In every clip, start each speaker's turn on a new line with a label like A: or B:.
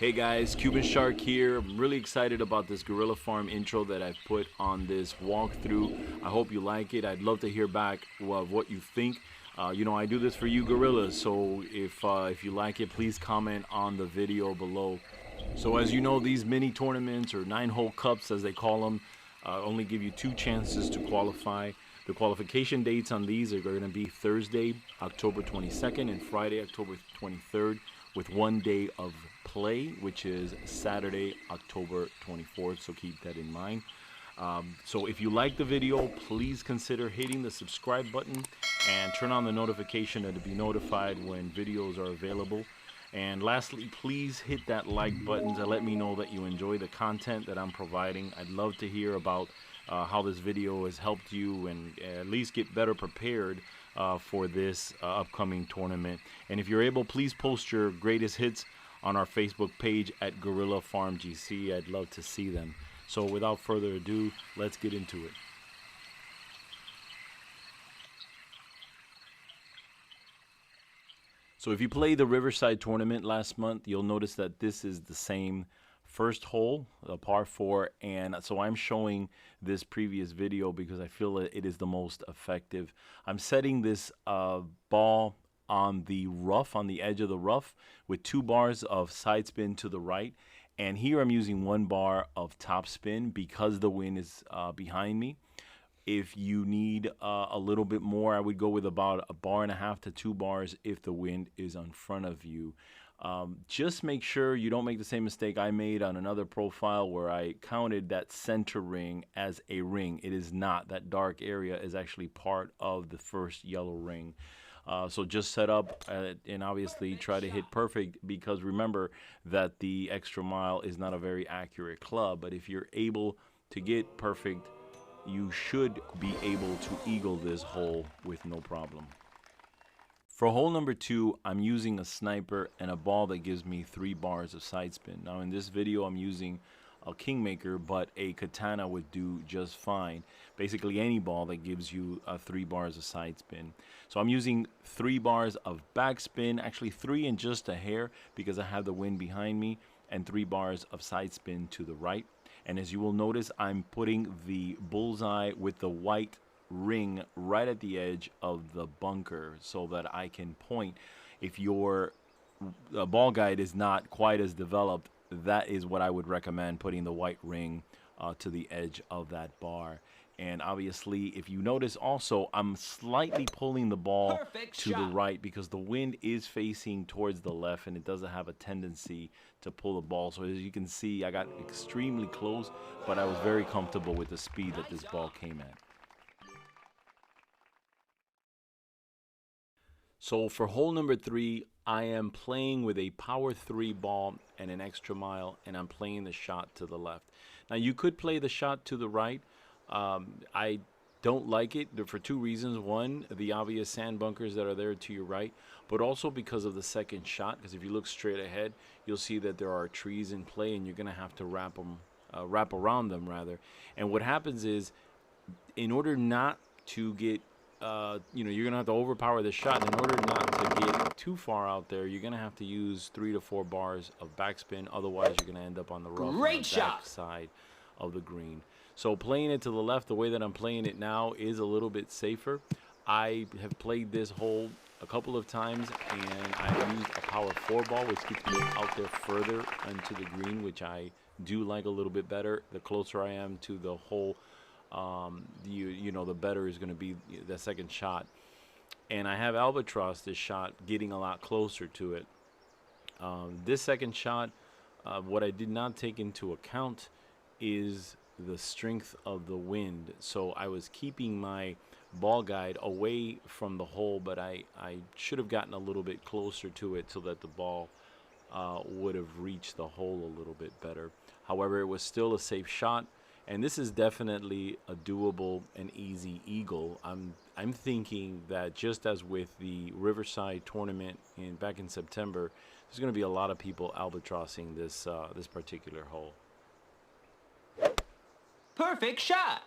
A: Hey guys, Cuban Shark here. I'm really excited about this Gorilla Farm intro that I've put on this walkthrough. I hope you like it. I'd love to hear back of what you think. I do this for you gorillas, so if you like it, please comment on the video below. So as you know, these mini tournaments, or 9-hole cups as they call them, only give you 2 chances to qualify. The qualification dates on these are going to be Thursday, October 22nd, and Friday, October 23rd, with 1 day of play, which is Saturday, October 24th, so keep that in mind. So if you like the video, please consider hitting the subscribe button and turn on the notification to be notified when videos are available. And lastly, please hit that like button to let me know that you enjoy the content that I'm providing. I'd love to hear about how this video has helped you and at least get better prepared for this upcoming tournament. And if you're able, please post your greatest hits on our Facebook page at Gorilla Farm GC. I'd love to see them. So without further ado, let's get into it. So if you played the Riverside tournament last month, you'll notice that this is the same first hole, a par 4, and so I'm showing this previous video because I feel that it is the most effective. I'm setting this ball on the rough, on the edge of the rough, with 2 bars of side spin to the right, and here I'm using 1 bar of top spin because the wind is behind me. If you need a little bit more, I would go with about 1.5 bars to 2 bars if the wind is in front of you. Just make sure you don't make the same mistake I made on another profile where I counted that center ring as a ring. It is not. That dark area is actually part of the first yellow ring. So just set up and obviously try to hit perfect, because remember that the extra mile is not a very accurate club, but if you're able to get perfect, you should be able to eagle this hole with no problem. For hole number 2, I'm using a sniper and a ball that gives me 3 bars of side spin. Now in this video I'm using a Kingmaker, but a Katana would do just fine. Basically any ball that gives you 3 bars of side spin. So I'm using 3 bars of backspin, actually 3 and just a hair because I have the wind behind me, and 3 bars of side spin to the right. And as you will notice, I'm putting the bullseye with the white ring right at the edge of the bunker so that I can point. If your ball guide is not quite as developed, that is what I would recommend, putting the white ring to the edge of that bar. And obviously, if you notice also, I'm slightly pulling the ball to the right because the wind is facing towards the left and it doesn't have a tendency to pull the ball. So as you can see, I got extremely close, but I was very comfortable with the speed that this ball came at. So for hole number 3, I am playing with a power 3 ball and an extra mile, and I'm playing the shot to the left. Now you could play the shot to the right. I don't like it for 2 reasons. One, the obvious sand bunkers that are there to your right, but also because of the second shot, because if you look straight ahead, you'll see that there are trees in play and you're going to have to wrap around them rather. And what happens is, in order not to get you're gonna have to overpower the shot. And in order not to get too far out there, you're gonna have to use 3 to 4 bars of backspin. Otherwise, you're gonna end up on the rough, on the back side of the green. So playing it to the left, the way that I'm playing it now, is a little bit safer. I have played this hole a couple of times, and I used a power 4 ball, which keeps me out there further into the green, which I do like a little bit better. The closer I am to the hole, the better is going to be the second shot. And I have Albatross this shot getting a lot closer to it. This second shot, what I did not take into account is the strength of the wind. So I was keeping my ball guide away from the hole, but I should have gotten a little bit closer to it so that the ball would have reached the hole a little bit better. However, it was still a safe shot. And this is definitely a doable and easy eagle. I'm thinking that just as with the Riverside tournament back in September, there's going to be a lot of people albatrossing this particular hole.
B: Perfect shot.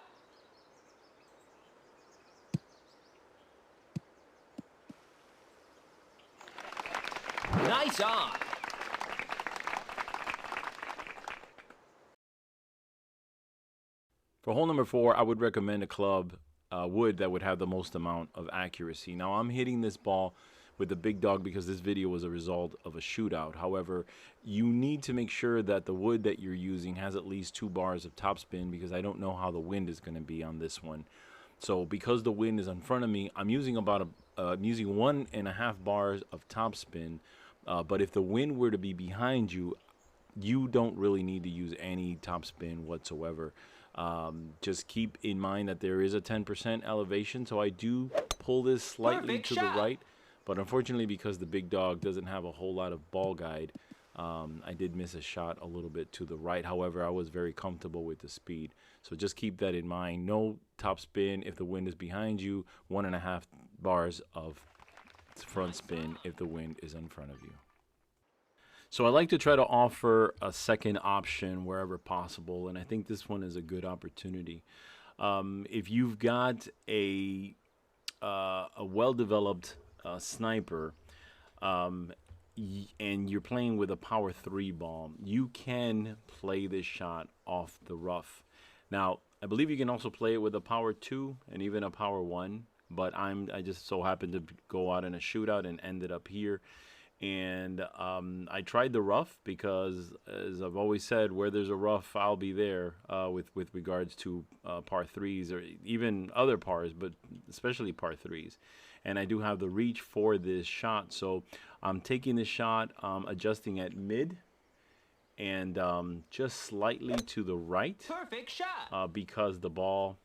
B: Nice on.
A: For hole number 4, I would recommend a club wood that would have the most amount of accuracy. Now, I'm hitting this ball with the big dog because this video was a result of a shootout. However, you need to make sure that the wood that you're using has at least 2 bars of topspin, because I don't know how the wind is going to be on this one. So because the wind is in front of me, I'm using about I'm using 1.5 bars of topspin. But if the wind were to be behind you, you don't really need to use any topspin whatsoever. Just keep in mind that there is a 10% elevation, so I do pull this slightly to the right, but unfortunately, because the big dog doesn't have a whole lot of ball guide, I did miss a shot a little bit to the right. However, I was very comfortable with the speed, so just keep that in mind. No topspin if the wind is behind you, 1.5 bars of front spin if the wind is in front of you. So I like to try to offer a second option wherever possible, and I think this one is a good opportunity. If you've got a well-developed sniper, and you're playing with a power 3 ball, you can play this shot off the rough. Now, I believe you can also play it with a power 2 and even a power 1, but I just so happened to go out in a shootout and ended up here. And I tried the rough because, as I've always said, where there's a rough, I'll be there with regards to par 3s or even other pars, but especially par 3s. And I do have the reach for this shot, so I'm taking this shot, adjusting at mid and just slightly to the right.
B: Perfect shot.
A: Because the ball,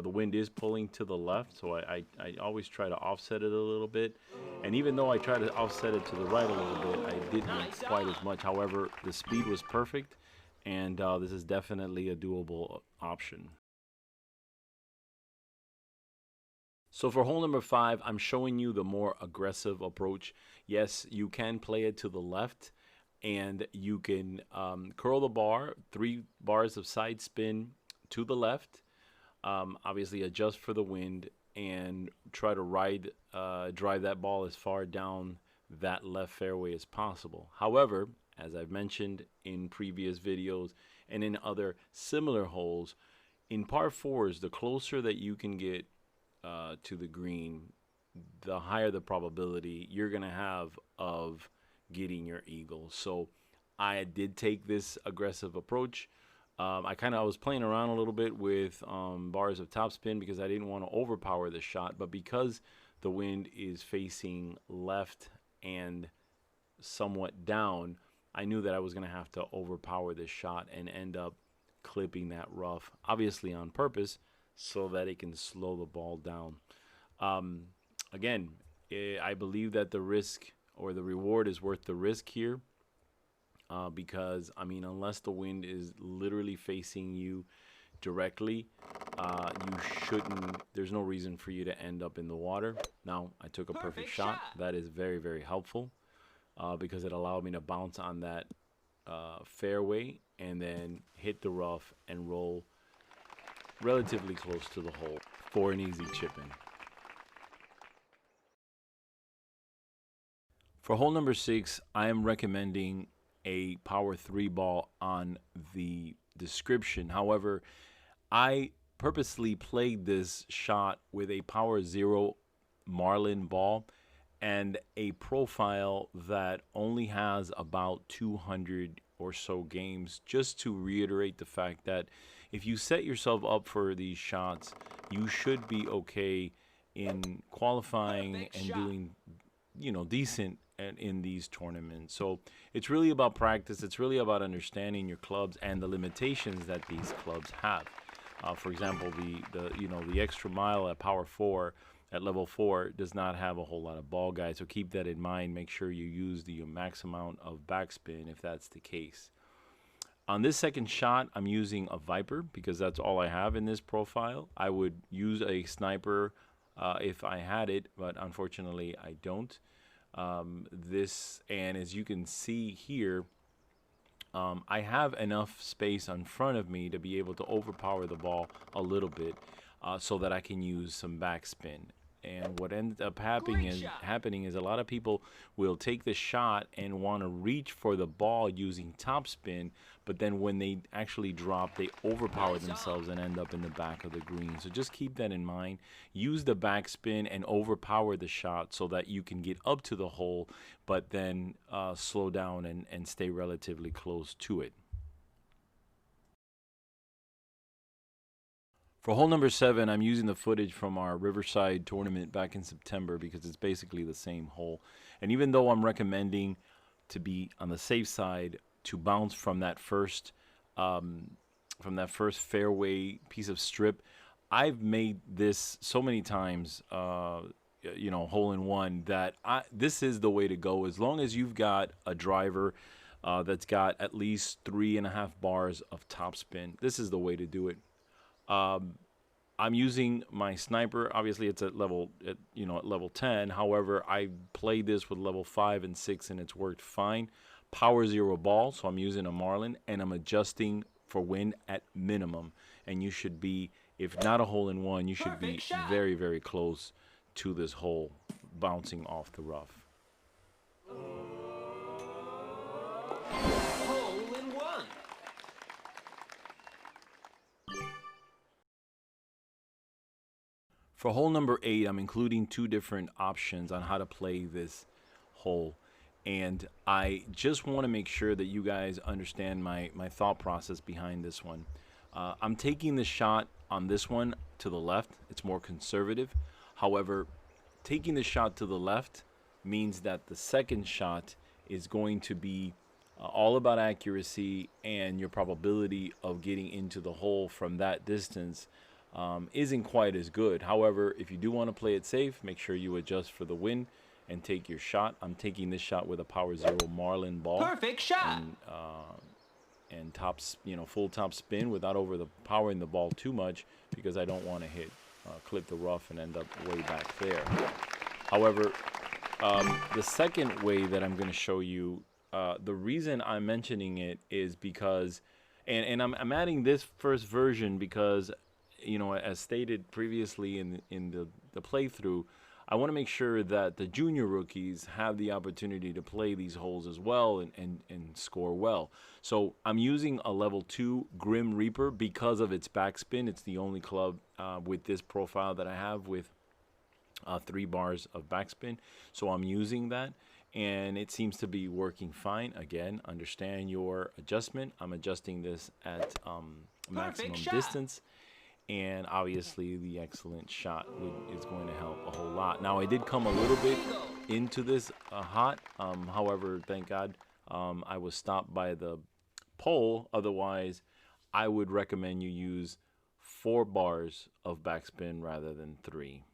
A: the wind is pulling to the left, so I always try to offset it a little bit. And even though I tried to offset it to the right a little bit, I didn't quite as much. However, the speed was perfect, and this is definitely a doable option. So for hole number 5, I'm showing you the more aggressive approach. Yes, you can play it to the left, and you can curl the bar, 3 bars of side spin to the left. Obviously adjust for the wind and try to drive that ball as far down that left fairway as possible. However, as I've mentioned in previous videos and in other similar holes, in par 4s, the closer that you can get to the green, the higher the probability you're going to have of getting your eagle. So I did take this aggressive approach. I was playing around a little bit with bars of topspin because I didn't want to overpower the shot, but because the wind is facing left and somewhat down, I knew that I was going to have to overpower this shot and end up clipping that rough, obviously on purpose, so that it can slow the ball down. Again, I believe that the risk or the reward is worth the risk here. Because, I mean, unless the wind is literally facing you directly, there's no reason for you to end up in the water. Now, I took a perfect shot. That is very, very helpful because it allowed me to bounce on that fairway and then hit the rough and roll relatively close to the hole for an easy chip in. For hole number 6, I am recommending a power 3 ball on the description. However, I purposely played this shot with a power 0 Marlin ball and a profile that only has about 200 or so games, just to reiterate the fact that if you set yourself up for these shots, you should be okay in qualifying and doing, decent in these tournaments. So it's really about practice. It's really about understanding your clubs and the limitations that these clubs have. For example, the extra mile at power 4 at level 4 does not have a whole lot of ball guide. So keep that in mind. Make sure you use the max amount of backspin if that's the case. On this second shot, I'm using a Viper because that's all I have in this profile. I would use a sniper if I had it, but unfortunately I don't. And as you can see here, I have enough space in front of me to be able to overpower the ball a little bit so that I can use some backspin. And what ended up happening is a lot of people will take the shot and want to reach for the ball using topspin, but then when they actually drop, they overpower themselves and end up in the back of the green. So just keep that in mind. Use the backspin and overpower the shot so that you can get up to the hole, but then slow down and stay relatively close to it. For hole number 7, I'm using the footage from our Riverside tournament back in September because it's basically the same hole. And even though I'm recommending to be on the safe side to bounce from that first fairway piece of strip, I've made this so many times, you know, hole in one, that this is the way to go. As long as you've got a driver that's got at least 3.5 bars of topspin, this is the way to do it. I'm using my sniper. Obviously, it's at level 10. However, I played this with level 5 and 6, and it's worked fine. Power 0 ball, so I'm using a Marlin, and I'm adjusting for wind at minimum. And you should be, if not a hole in one, you should be very, very close to this hole, bouncing off the rough. For hole number 8, I'm including 2 different options on how to play this hole. And I just want to make sure that you guys understand my thought process behind this one. I'm taking the shot on this one to the left. It's more conservative. However, taking the shot to the left means that the second shot is going to be all about accuracy, and your probability of getting into the hole from that distance isn't quite as good. However, if you do want to play it safe, make sure you adjust for the wind and take your shot. I'm taking this shot with a Power 0 Marlin ball.
B: Perfect shot.
A: And full top spin without overpowering the ball too much, because I don't want to clip the rough and end up way back there. However, the second way that I'm going to show you, the reason I'm mentioning it is because, and I'm adding this first version because, you know, as stated previously in the playthrough, I want to make sure that the junior rookies have the opportunity to play these holes as well and score well. So I'm using a level 2 Grim Reaper because of its backspin. It's the only club with this profile that I have with 3 bars of backspin. So I'm using that, and it seems to be working fine. Again, understand your adjustment. I'm adjusting this at maximum distance. And obviously the excellent shot is going to help a whole lot. Now, I did come a little bit into this hot. However, thank God I was stopped by the pole. Otherwise, I would recommend you use 4 bars of backspin rather than 3.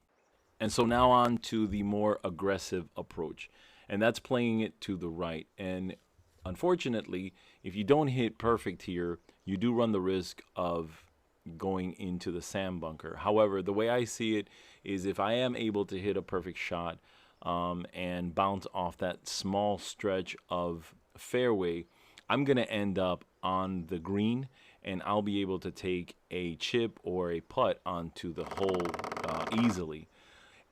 A: And so now on to the more aggressive approach. And that's playing it to the right. And unfortunately, if you don't hit perfect here, you do run the risk of going into the sand bunker. However, the way I see it is, if I am able to hit a perfect shot and bounce off that small stretch of fairway, I'm going to end up on the green, and I'll be able to take a chip or a putt onto the hole easily.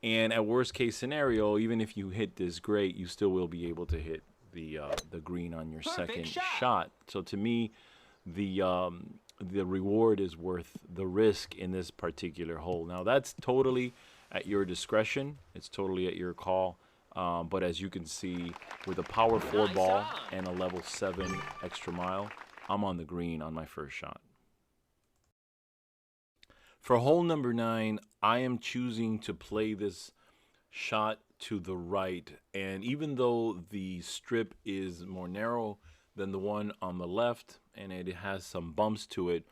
A: And at worst case scenario, even if you hit this great, you still will be able to hit the green on your second shot. So to me, the reward is worth the risk in this particular hole. Now, that's totally at your discretion. It's totally at your call. But as you can see, with a Power 4 ball and a level 7 extra mile, I'm on the green on my first shot. For hole number 9, I am choosing to play this shot to the right. And even though the strip is more narrow than the one on the left, and it has some bumps to it,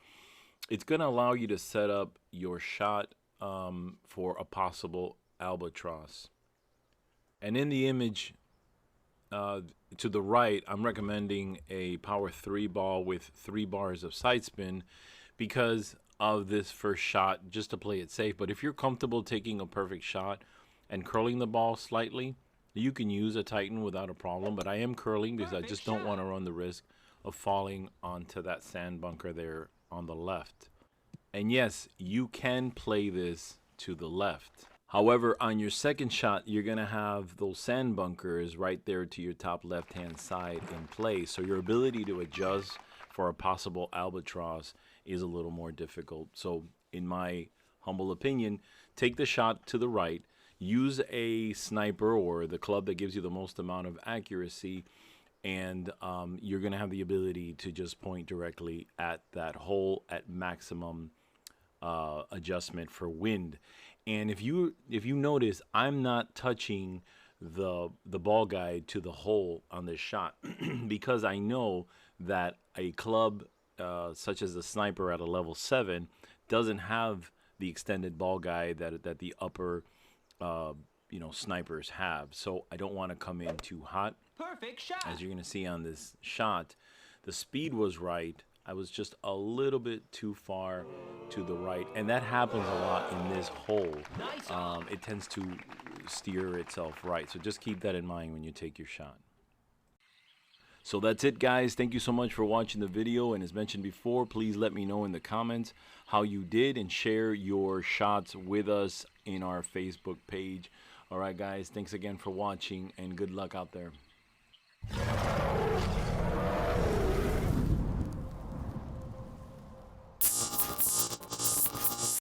A: it's going to allow you to set up your shot for a possible albatross. And in the image to the right, I'm recommending a Power 3 ball with 3 bars of side spin because of this first shot, just to play it safe. But if you're comfortable taking a perfect shot and curling the ball slightly, you can use a Titan without a problem. But I am curling because I just don't want to run the risk of falling onto that sand bunker there on the left. And yes, you can play this to the left. However, on your second shot, you're going to have those sand bunkers right there to your top left-hand side in play. So your ability to adjust for a possible albatross is a little more difficult. So in my humble opinion, take the shot to the right, use a sniper or the club that gives you the most amount of accuracy, and you're going to have the ability to just point directly at that hole at maximum adjustment for wind. And if you notice, I'm not touching the ball guide to the hole on this shot because I know that a club such as the sniper at a level 7 doesn't have the extended ball guide that the upper snipers have. So I don't want to come in too hot.
B: Perfect shot.
A: As you're going to see on this shot, the speed was right. I was just a little bit too far to the right, and that happens a lot in this hole. It tends to steer itself right, so just keep that in mind when you take your shot. So that's it, guys. Thank you so much for watching the video, and as mentioned before, please let me know in the comments how you did and share your shots with us in our Facebook page. All right, guys, thanks again for watching, and good luck out there.